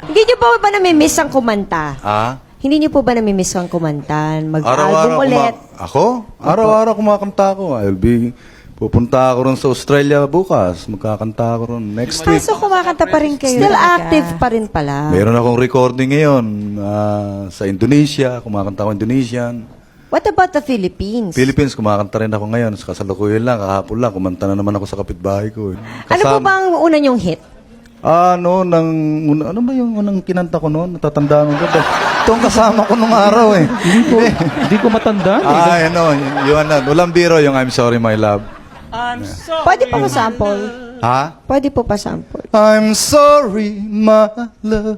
Hindi niyo po ba namimiss ang kumanta? Ah? Hindi niyo po ba namimiss ang kumanta? Mag-album Araw-araw ulit? Ako? Araw-araw kumakanta ako. Pupunta ako ron sa Australia bukas. Magkakanta ako ron next week. So, kumakanta pa rin kayo. Still talaga. active pa rin pala. Meron akong recording ngayon sa Indonesia. Kumakanta ako Indonesian. What about the Philippines? Philippines, kumakanta rin ako ngayon. Sa kasalukuyan lang, kahapon lang. Kumanta na naman ako sa kapitbahay ko. Ano po ba ang una niyong hit? Ano ba yung unang kinanta ko noon? Natatandaan ko ba? Itong kasama ko nung araw eh. Hindi ko matanda. Walang biro yung I'm Sorry My Love. Pwede pa sample? Ha? Pwede po pa sample. I'm sorry, my love.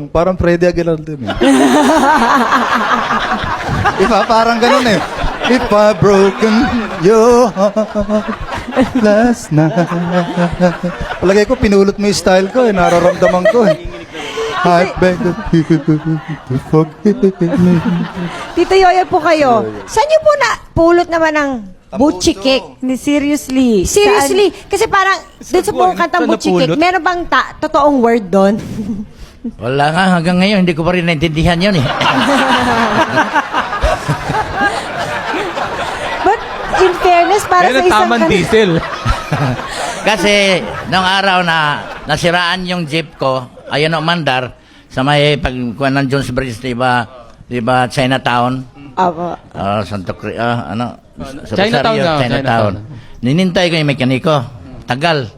Parang Freddy Aguilar din eh. Parang ganun eh. If I broken your heart last night. Palagay ko, pinulot mo yung style ko eh. Nararamdaman ko eh. I beg of you to forgive me. Tito Yoyo po kayo. Saan niyo po na pulot naman ng Butchie Cake? Hindi, seriously. Seriously? Kasi parang, doon sa buong kantang Butchie Cake, meron bang totoong word doon? Wala nga, hanggang ngayon, hindi ko pa rin naintindihan yun eh. But, in fairness, para sa Yan ang isang tamang diesel. Kasi, nung araw na nasiraan yung jeep ko, ayun ang mandar, sa may pagkuhan ng Jones Bridge, di ba Chinatown? Apo. Santo Cristo, sa Chinatown Rosario, na, Chinatown. Ninintay ko yung mekaniko. Tagal.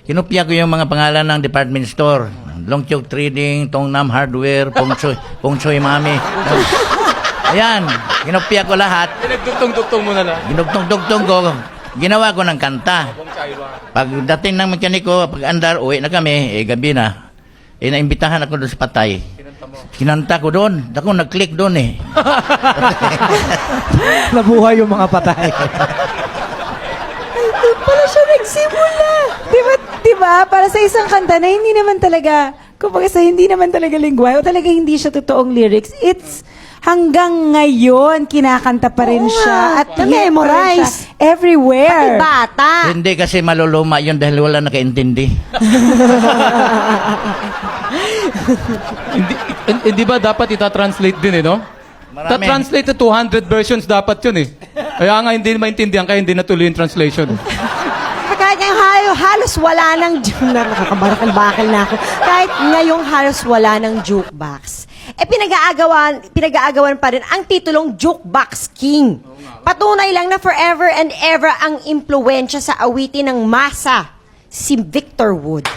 Kinupya ko yung mga pangalan ng department store. Longchok Trading, Tongnam Hardware, Pong Choy Mami. Ayan, kinupya ko lahat. Pinagdugtong-dugtong mo na lang. Ginugtong-dugtong ko. Ginawa ko ng kanta. Pagdating ng mekaniko, pag andar, uwi na kami, gabi na. Naimbitahan ako doon sa Patay. Kinanta ko doon. Ako, nag-click doon eh. Nabuhay yung mga patay. Doon pala siya nagsimula. Diba? Para sa isang kanta na hindi naman talaga, kumbaga sa hindi naman talaga lingwahe o talaga hindi siya totoong lyrics, it's hanggang ngayon, kinakanta pa rin Oo siya. nga, At na-memorize. everywhere. Pati bata. Hindi kasi maluluma yun dahil wala nakaintindi. Hindi ba dapat ita-translate din eh, no? Marami. Ta-translate to 200 versions dapat yun eh. Kaya nga hindi maintindihan kaya hindi natuloy yung translation. Kahit ngayong halos wala ng... Nakakabarakal-bakal na ako. Kahit ngayong halos wala ng jukebox. Pinag-aagawan pa rin ang titulong Jukebox King. Patunay lang na forever and ever ang impluwensya sa awitin ng masa, si Victor Wood.